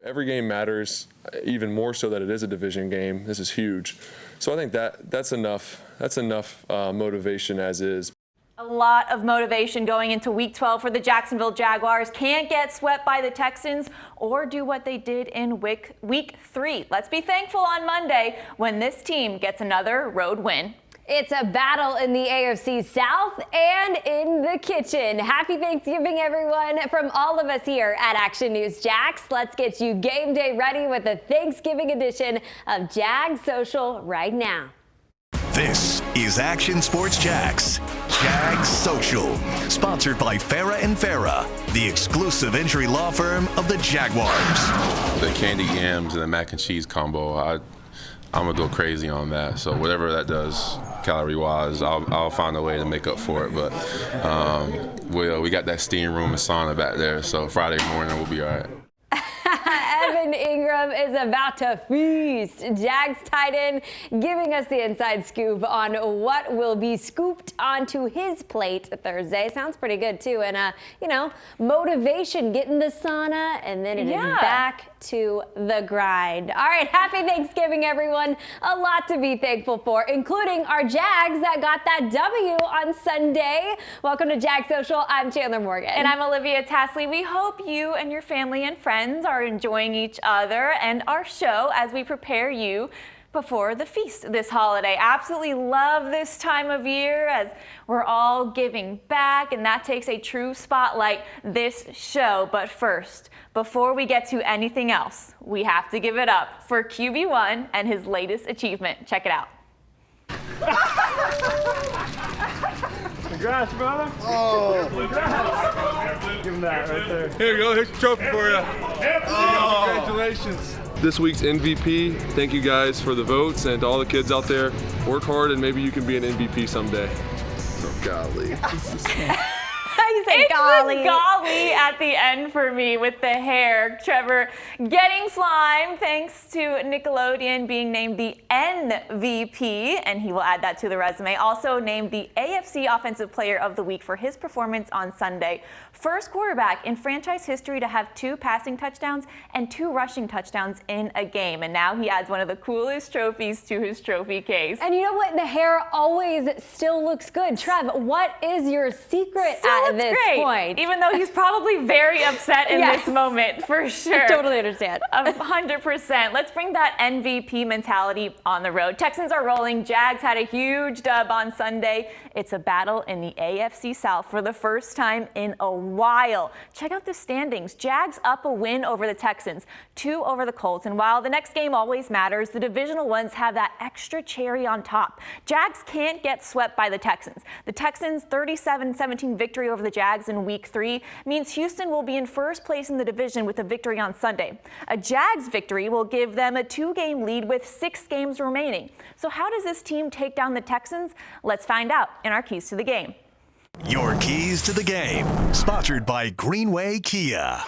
Every game matters, even more so that it is a division game. This is huge. So I think that's enough. That's enough motivation as is. A lot of motivation going into Week 12 for the Jacksonville Jaguars. Can't get swept by the Texans or do what they did in Week 3. Let's be thankful on Monday when this team gets another road win. It's a battle in the AFC South and in the kitchen. Happy Thanksgiving, everyone, from all of us here at Action News Jax. Let's get you game day ready with the Thanksgiving edition of Jags Social right now. This is Action Sports Jax, Jags Social, sponsored by Farah & Farah, the exclusive injury law firm of the Jaguars. The candy yams and the mac and cheese combo, I'm gonna go crazy on that. So whatever that does calorie-wise, I'll find a way to make up for it. But we got that steam room and sauna back there, so Friday morning we'll be all right. Evan Ingram is about to feast. Jags tight end giving us the inside scoop on what will be scooped onto his plate Thursday. Sounds pretty good too. And motivation, getting the sauna, and then it is back to the grind. All right, happy Thanksgiving, everyone. A lot to be thankful for, including our Jags that got that W on Sunday. Welcome to Jags Social. I'm Chandler Morgan. And I'm Alivia Tassely. We hope you and your family and friends are enjoying each other and our show as we prepare you before the feast this holiday. Absolutely love this time of year as we're all giving back, and that takes a true spotlight this show. But first, before we get to anything else, we have to give it up for QB1 and his latest achievement. Check it out. Congrats, brother. Oh, congrats. Give him that right there. Here you go. Here's the trophy for you. Oh. Congratulations. This week's MVP, thank you guys for the votes, and to all the kids out there, work hard and maybe you can be an MVP someday. Oh, golly. It's golly. The golly at the end for me with the hair. Trevor getting slime thanks to Nickelodeon being named the MVP, and he will add that to the resume. Also named the AFC Offensive Player of the Week for his performance on Sunday. First quarterback in franchise history to have 2 passing touchdowns and 2 rushing touchdowns in a game. And now he adds one of the coolest trophies to his trophy case. And you know what? The hair always still looks good. Trev, what is your secret at this point? Even though he's probably very upset in this moment, for sure. I totally understand. 100%. Let's bring that MVP mentality on the road. Texans are rolling. Jags had a huge dub on Sunday. It's a battle in the AFC South for the first time in a while. Check out the standings. Jags up a win over the Texans, 2 over the Colts. And while the next game always matters, the divisional ones have that extra cherry on top. Jags can't get swept by the Texans. The Texans' 37-17 victory over the Jags in Week 3 means Houston will be in first place in the division with a victory on Sunday. A Jags victory will give them a 2-game lead with 6 games remaining. So how does this team take down the Texans? Let's find out in our Keys to the Game. Your Keys to the Game, sponsored by Greenway Kia.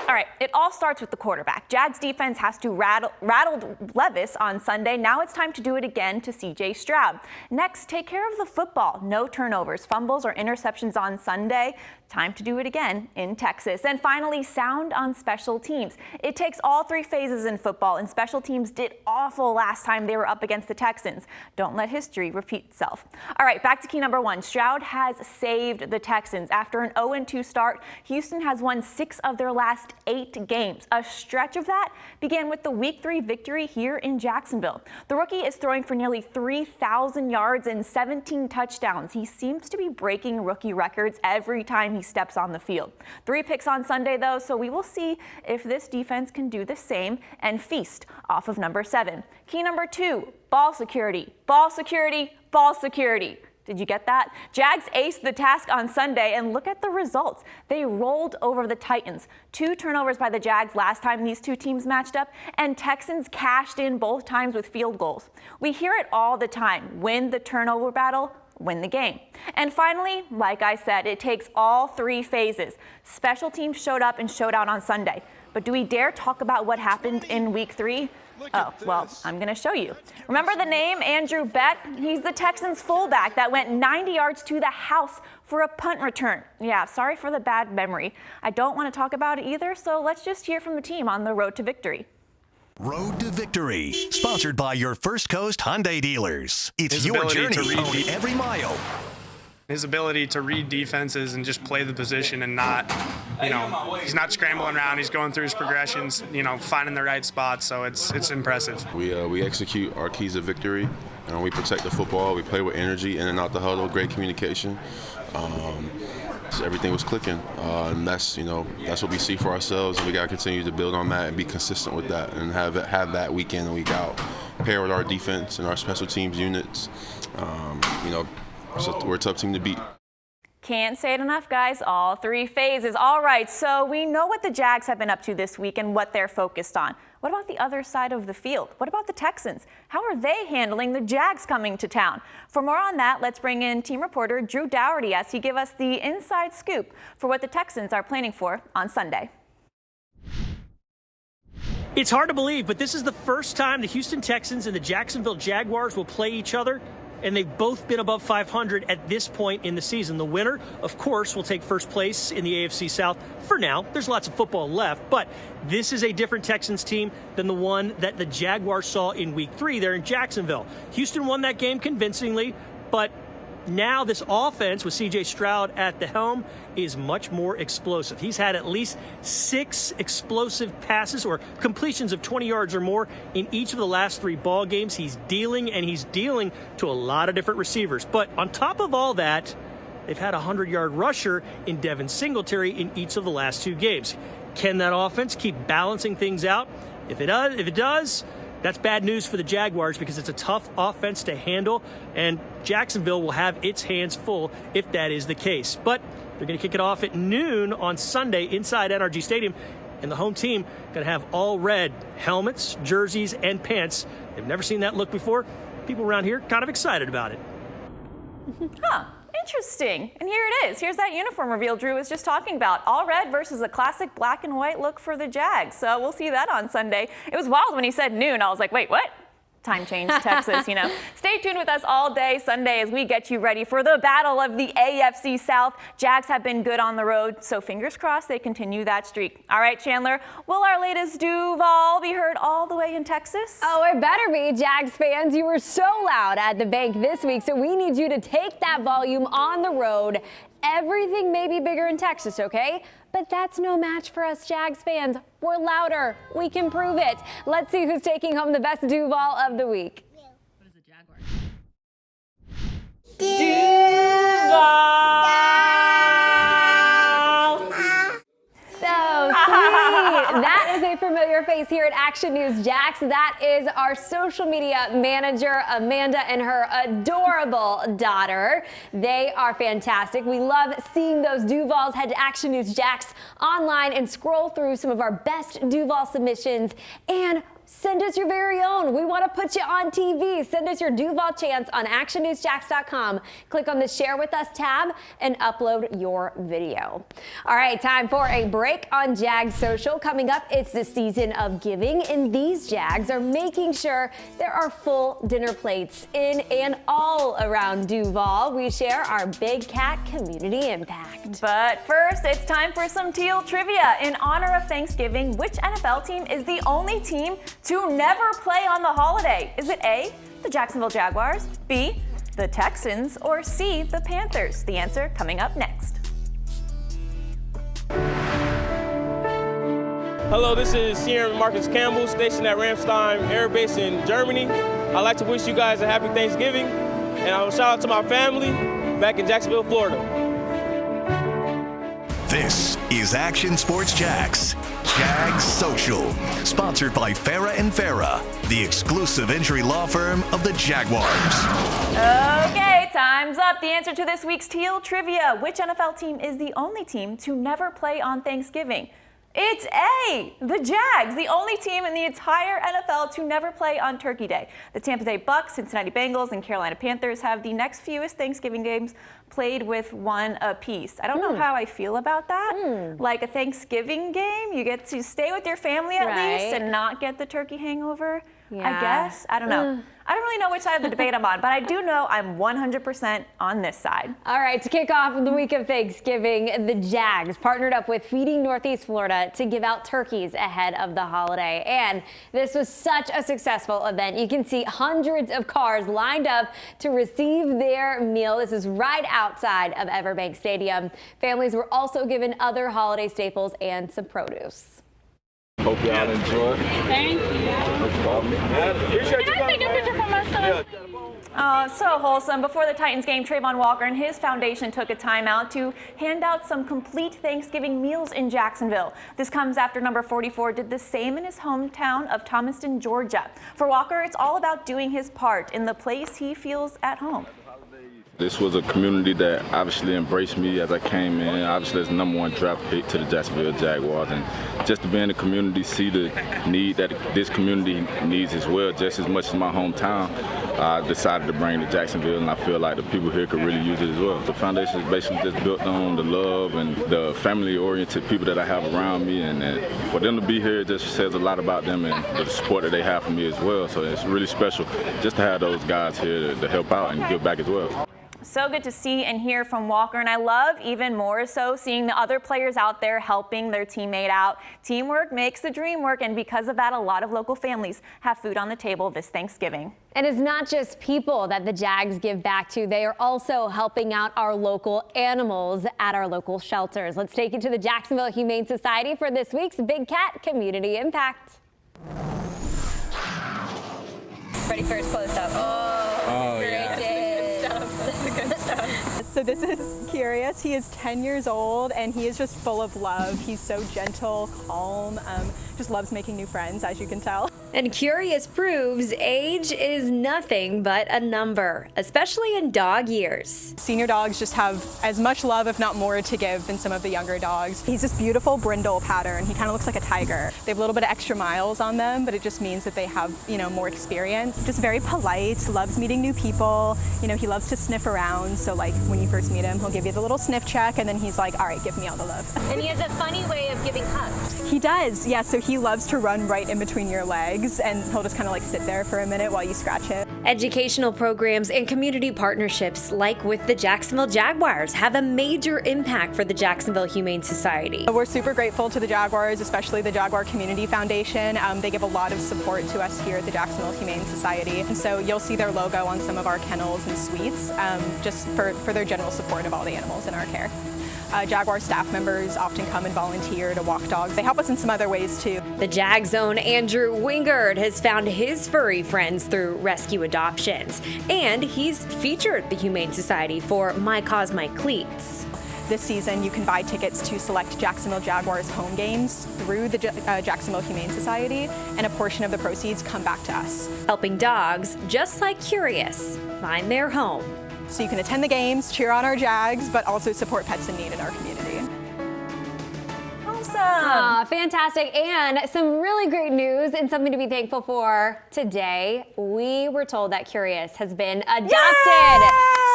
All right, it all starts with the quarterback. Jags defense has to rattled Levis on Sunday. Now it's time to do it again to C.J. Stroud. Next, take care of the football. No turnovers, fumbles, or interceptions on Sunday. Time to do it again in Texas. And finally, sound on special teams. It takes all 3 phases in football, and special teams did awful last time they were up against the Texans. Don't let history repeat itself. All right, back to key number 1. Stroud has saved the Texans. After an 0-2 start, Houston has won 6 of their last 8 games. A stretch of that began with the Week 3 victory here in Jacksonville. The rookie is throwing for nearly 3,000 yards and 17 touchdowns. He seems to be breaking rookie records every time he steps on the field. 3 picks on Sunday, though, so we will see if this defense can do the same and feast off of number 7. Key number 2, ball security. Ball security, ball security. Did you get that? Jags aced the task on Sunday, and look at the results. They rolled over the Titans. 2 turnovers by the Jags last time these 2 teams matched up, and Texans cashed in both times with field goals. We hear it all the time. Win the turnover battle, win the game. And finally, like I said, it takes all 3 phases. Special teams showed up and showed out on Sunday. But do we dare talk about what happened in week 3? Oh, well, I'm going to show you. Remember the name Andrew Beck? He's the Texans fullback that went 90 yards to the house for a punt return. Yeah, sorry for the bad memory. I don't want to talk about it either, so let's just hear from the team on the road to victory. Road to Victory, sponsored by your First Coast Hyundai dealers. It's His your ability journey to read on every mile. His ability to read defenses and just play the position and not, he's not scrambling around. He's going through his progressions, finding the right spots. So it's impressive. We execute our keys of victory. We protect the football. We play with energy in and out the huddle. Great communication. So everything was clicking, and that's what we see for ourselves. And we got to continue to build on that and be consistent with that, and have that week in and week out, pair with our defense and our special teams units. So we're a tough team to beat. Can't say it enough, guys. All 3 phases. All right, so we know what the Jags have been up to this week and what they're focused on. What about the other side of the field? What about the Texans? How are they handling the Jags coming to town? For more on that, let's bring in team reporter Drew Dougherty as he gives us the inside scoop for what the Texans are planning for on Sunday. It's hard to believe, but this is the first time the Houston Texans and the Jacksonville Jaguars will play each other, and they've both been above 500 at this point in the season. The winner, of course, will take first place in the AFC South for now. There's lots of football left, but this is a different Texans team than the one that the Jaguars saw in Week 3 there in Jacksonville. Houston won that game convincingly, but now this offense with C.J. Stroud at the helm is much more explosive. He's had at least 6 explosive passes or completions of 20 yards or more in each of the last 3 ball games. He's dealing to a lot of different receivers. But on top of all that, they've had a 100-yard rusher in Devin Singletary in each of the last 2 games. Can that offense keep balancing things out? If it does, that's bad news for the Jaguars because it's a tough offense to handle, and Jacksonville will have its hands full if that is the case. But they're going to kick it off at noon on Sunday inside NRG Stadium, and the home team going to have all red helmets, jerseys, and pants. They've never seen that look before. People around here kind of excited about it. Huh. Interesting. And here it is. Here's that uniform reveal Drew was just talking about. All red versus a classic black and white look for the Jags. So we'll see that on Sunday. It was wild when he said noon. I was like, wait, what? Time change, Texas, Stay tuned with us all day Sunday as we get you ready for the battle of the AFC South. Jags have been good on the road, so fingers crossed they continue that streak. All right, Chandler, will our latest Duval be heard all the way in Texas? Oh, it better be, Jags fans. You were so loud at the bank this week, so we need you to take that volume on the road. Everything may be bigger in Texas, okay? But that's no match for us Jags fans. We're louder. We can prove it. Let's see who's taking home the best Duval of the week. What is the Jaguar? Duval! So sweet. That is a familiar face here at Action News Jax. That is our social media manager, Amanda, and her adorable daughter. They are fantastic. We love seeing those Duvals. Head to Action News Jax online and scroll through some of our best Duval submissions and send us your very own. We want to put you on TV. Send us your Duval chance on actionnewsjax.com. Click on the Share With Us tab and upload your video. All right, time for a break on Jags Social. Coming up, it's the season of giving, and these Jags are making sure there are full dinner plates in and all around Duval. We share our Big Cat community impact. But first, it's time for some teal trivia. In honor of Thanksgiving, which NFL team is the only team to never play on the holiday? Is it A, the Jacksonville Jaguars, B, the Texans, or C, the Panthers? The answer coming up next. Hello, this is Sierra Marcus Campbell, stationed at Ramstein Air Base in Germany. I'd like to wish you guys a happy Thanksgiving, and I will shout out to my family back in Jacksonville, Florida. This is Action Sports Jax, Jags Social, sponsored by Farah & Farah, the exclusive injury law firm of the Jaguars. Okay, time's up. The answer to this week's teal trivia. Which NFL team is the only team to never play on Thanksgiving? It's A, the Jags, the only team in the entire NFL to never play on Turkey Day. The Tampa Bay Bucks, Cincinnati Bengals, and Carolina Panthers have the next fewest Thanksgiving games played with one apiece. I don't know how I feel about that. Like a Thanksgiving game, you get to stay with your family at least and not get the turkey hangover, I guess. I don't know. I don't really know which side of the debate I'm on, but I do know I'm 100% on this side. All right, to kick off the week of Thanksgiving, the Jags partnered up with Feeding Northeast Florida to give out turkeys ahead of the holiday. And this was such a successful event. You can see hundreds of cars lined up to receive their meal. This is right outside of Everbank Stadium. Families were also given other holiday staples and some produce. Hope y'all enjoy. Thank you. Can I take a picture for myself? So wholesome. Before the Titans game, Trayvon Walker and his foundation took a timeout to hand out some complete Thanksgiving meals in Jacksonville. This comes after number 44 did the same in his hometown of Thomaston, Georgia. For Walker, it's all about doing his part in the place he feels at home. This was a community that obviously embraced me as I came in. Obviously, it's the #1 draft pick to the Jacksonville Jaguars, and just to be in the community, see the need that this community needs as well, just as much as my hometown. I decided to bring to Jacksonville, and I feel like the people here could really use it as well. The foundation is basically just built on the love and the family-oriented people that I have around me, and for them to be here, it just says a lot about them and the support that they have for me as well. So it's really special just to have those guys here to help out and give back as well. So good to see and hear from Walker, and I love even more so seeing the other players out there helping their teammate out. Teamwork makes the dream work, and because of that, a lot of local families have food on the table this Thanksgiving. And it's not just people that the Jags give back to. They are also helping out our local animals at our local shelters. Let's take you to the Jacksonville Humane Society for this week's Big Cat Community Impact. Ready for his close-up. Oh yeah. So this is Curious. He is 10 years old and he is just full of love. He's so gentle, calm, just loves making new friends, as you can tell. And Curious proves age is nothing but a number, especially in dog years. Senior dogs just have as much love, if not more, to give than some of the younger dogs. He's this beautiful brindle pattern. He kind of looks like a tiger. They have a little bit of extra miles on them, but it just means that they have, more experience. Just very polite, loves meeting new people. He loves to sniff around. So like when you first meet him, he'll give you the little sniff check and then he's like, all right, give me all the love. And he has a funny way of giving hugs. He does, yeah, so he loves to run right in between your legs and he'll just kind of like sit there for a minute while you scratch him. Educational programs and community partnerships like with the Jacksonville Jaguars have a major impact for the Jacksonville Humane Society. We're super grateful to the Jaguars, especially the Jaguar Community Foundation. They give a lot of support to us here at the Jacksonville Humane Society. And so you'll see their logo on some of our kennels and suites just for their general support of all the animals in our care. Jaguar staff members often come and volunteer to walk dogs. They help us in some other ways too. The Jags' own Andrew Wingard has found his furry friends through rescue adoptions, and he's featured the Humane Society for My Cause My Cleats. This season, you can buy tickets to select Jacksonville Jaguars home games through the Jacksonville Humane Society, and a portion of the proceeds come back to us. Helping dogs, just like Curious, find their home. So you can attend the games, cheer on our Jags, but also support pets in need in our community. Awesome. Fantastic. And some really great news and something to be thankful for today. We were told that Curious has been adopted. Yeah!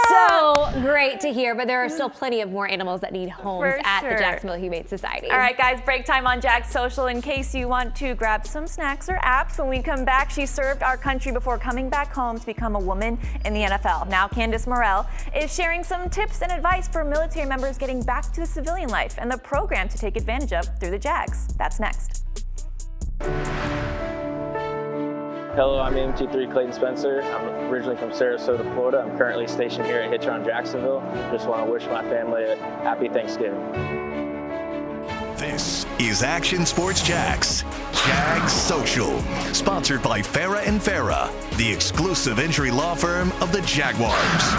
So great to hear, but there are still plenty of more animals that need homes at the Jacksonville Humane Society. All right, guys, break time on Jags Social in case you want to grab some snacks or apps. When we come back, she served our country before coming back home to become a woman in the NFL. Now, Candace Morell is sharing some tips and advice for military members getting back to the civilian life and the program to take advantage of through the Jags. That's next. Hello, I'm MT3 Clayton Spencer. I'm originally from Sarasota, Florida. I'm currently stationed here at Hitcher on Jacksonville. Just want to wish my family a happy Thanksgiving. This is Action Sports Jax, Jags Social, sponsored by Farah and Farah, the exclusive injury law firm of the Jaguars.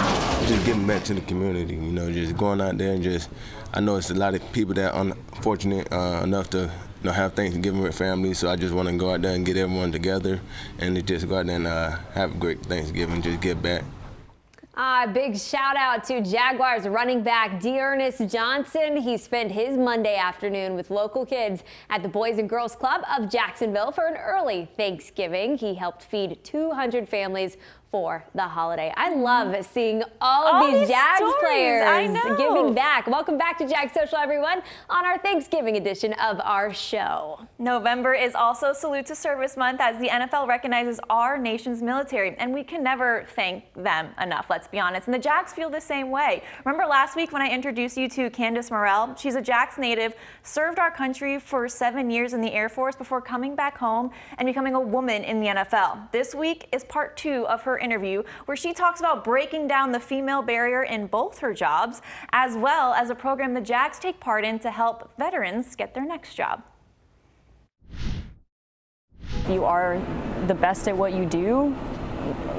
Just giving back to the community, just going out there and I know it's a lot of people that are unfortunate enough to have Thanksgiving with families, so I just want to go out there and get everyone together and just go out there and have a great Thanksgiving, just give back. Big shout out to Jaguars running back D'Ernest Johnson. He spent his Monday afternoon with local kids at the Boys and Girls Club of Jacksonville for an early Thanksgiving. He helped feed 200 families for the holiday. I love seeing all of these Jags stories. players giving back. Welcome back to Jags Social, everyone, on our Thanksgiving edition of our show. November is also Salute to Service Month, as the NFL recognizes our nation's military, and we can never thank them enough, let's be honest. And the Jags feel the same way. Remember last week when I introduced you to Candace Morrell? She's a Jags native, served our country for 7 years in the Air Force before coming back home and becoming a woman in the NFL. This week is part 2 of her interview, where she talks about breaking down the female barrier in both her jobs, as well as a program the Jags take part in to help veterans get their next job. If you are the best at what you do,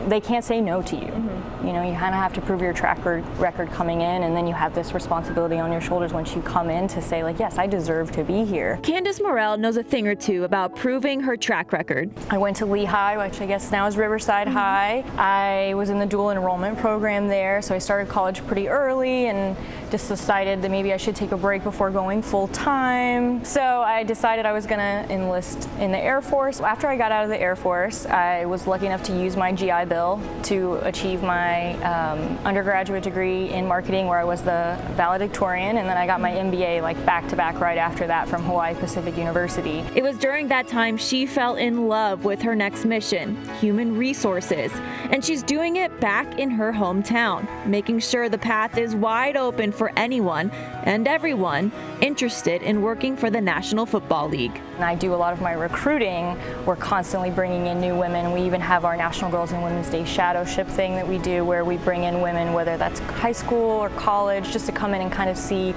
they can't say no to you. You know, you kind of have to prove your track record coming in, and then you have this responsibility on your shoulders once you come in to say, like, yes, I deserve to be here. Candace Morrell knows a thing or two about proving her track record. I went to Lehigh, which I guess now is Riverside High. I was in the dual enrollment program there, so I started college pretty early and just decided that maybe I should take a break before going full time. So I decided I was gonna enlist in the Air Force. After I got out of the Air Force, I was lucky enough to use my GI Bill to achieve my undergraduate degree in marketing, where I was the valedictorian, and then I got my MBA like back to back right after that from Hawaii Pacific University. It was during that time she fell in love with her next mission, human resources, and she's doing it back in her hometown, making sure the path is wide open for anyone and everyone interested in working for the National Football League. And I do a lot of my recruiting. We're constantly bringing in new women. We even have our National Girls and Women's Day shadowship thing that we do, where we bring in women, whether that's high school or college, just to come in and kind of see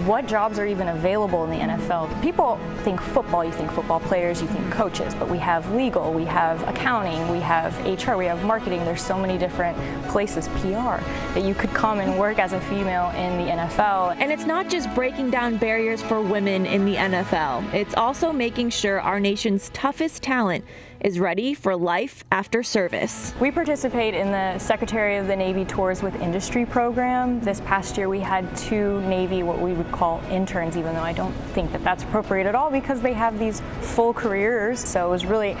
what jobs are even available in the NFL. People think football, you think football players, you think coaches, but we have legal, we have accounting, we have HR, we have marketing. There's so many different places, PR, that you could come and work as a female in the NFL. And it's not just breaking down barriers for women in the NFL. It's also making sure our nation's toughest talent is ready for life after service. We participate in the Secretary of the Navy Tours with Industry program. This past year we had 2 Navy, what we would call interns, even though I don't think that that's appropriate at all because they have these full careers. So it was really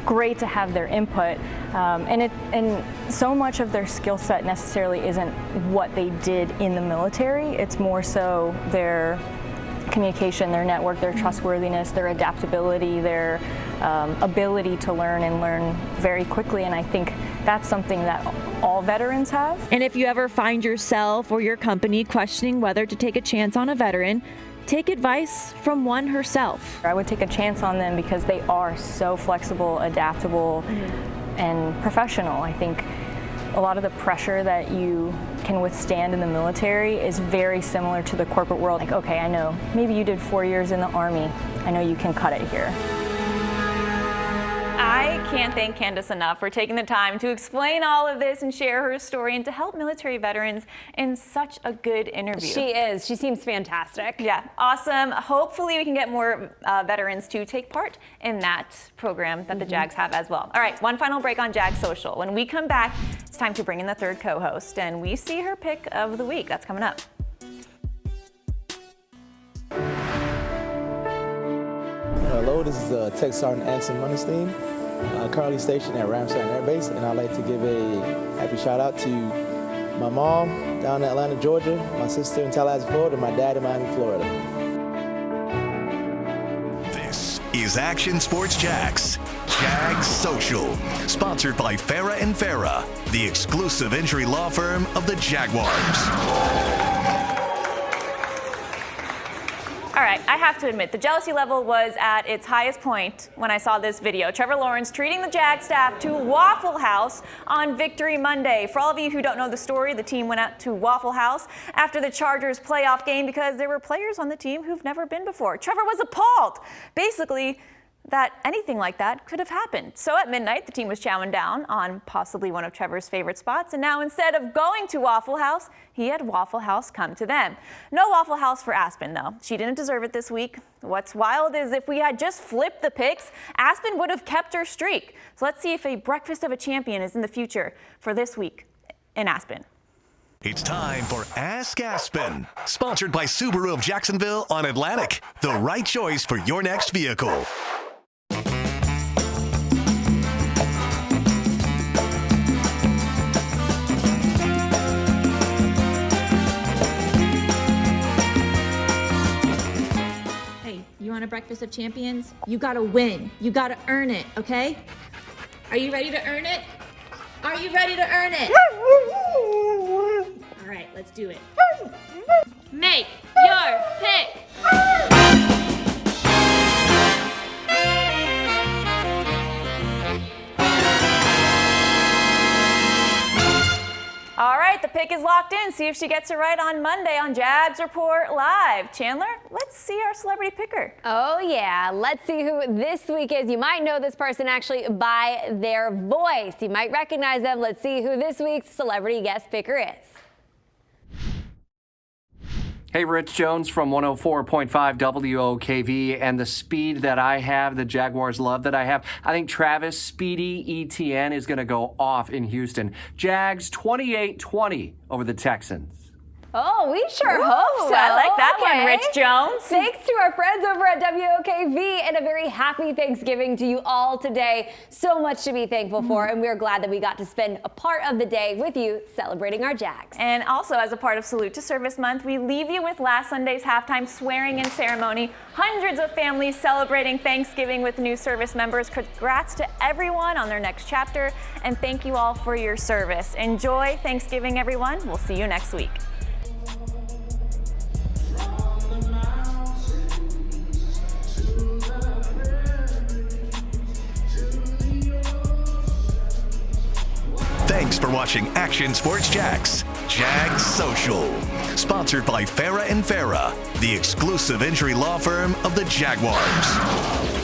great to have their input. And so much of their skill set necessarily isn't what they did in the military. It's more so their communication, their network, their trustworthiness, their adaptability, their ability to learn and learn very quickly. And I think that's something that all veterans have. And if you ever find yourself or your company questioning whether to take a chance on a veteran, take advice from one herself. I would take a chance on them because they are so flexible, adaptable, and professional. I think a lot of the pressure that you can withstand in the military is very similar to the corporate world. Like, okay, I know, maybe you did 4 years in the Army. I know you can cut it here. I can't thank Candace enough for taking the time to explain all of this and share her story and to help military veterans in such a good interview. She is. She seems fantastic. Yeah, awesome. Hopefully we can get more veterans to take part in that program that the Jags have as well. All right, one final break on Jags Social. When we come back, it's time to bring in the third co-host, and we see her pick of the week. That's coming up. Hello, this is Tech Sergeant Anson Munestein, currently stationed at Ramstein Air Base, and I'd like to give a happy shout out to my mom down in Atlanta, Georgia, my sister in Tallahassee, Florida, and my dad in Miami, Florida. This is Action Sports Jax, Jags Social, sponsored by Farah & Farah, the exclusive injury law firm of the Jaguars. All right, I have to admit, the jealousy level was at its highest point when I saw this video. Trevor Lawrence treating the Jag staff to Waffle House on Victory Monday. For all of you who don't know the story, the team went out to Waffle House after the Chargers playoff game because there were players on the team who've never been before. Trevor was appalled, basically, that anything like that could have happened. So at midnight, the team was chowing down on possibly one of Trevor's favorite spots, and now instead of going to Waffle House, he had Waffle House come to them. No Waffle House for Aspen, though. She didn't deserve it this week. What's wild is if we had just flipped the picks, Aspen would have kept her streak. So let's see if a breakfast of a champion is in the future for this week in Aspen. It's time for Ask Aspen, sponsored by Subaru of Jacksonville on Atlantic, the right choice for your next vehicle. Hey, you want a breakfast of champions? You gotta win. You gotta earn it, okay? Are you ready to earn it? Are you ready to earn it? All right, let's do it. Make your pick. All right, the pick is locked in. See if she gets it right on Monday on Jags Report Live. Chandler, let's see our celebrity picker. Oh yeah, let's see who this week is. You might know this person actually by their voice. You might recognize them. Let's see who this week's celebrity guest picker is. Hey, Rich Jones from 104.5 WOKV, and the speed that I have, the Jaguars love that I have, I think Travis Speedy Etienne is going to go off in Houston. Jags 28-20 over the Texans. Oh, we sure hope so. I like that one, Rich Jones. Thanks to our friends over at WOKV, and a very happy Thanksgiving to you all today. So much to be thankful for, and we're glad that we got to spend a part of the day with you celebrating our Jags. And also, as a part of Salute to Service Month, we leave you with last Sunday's halftime swearing-in ceremony. Hundreds of families celebrating Thanksgiving with new service members. Congrats to everyone on their next chapter, and thank you all for your service. Enjoy Thanksgiving, everyone. We'll see you next week. Thanks for watching Action Sports Jax, Jags Social. Sponsored by Farah & Farah, the exclusive injury law firm of the Jaguars.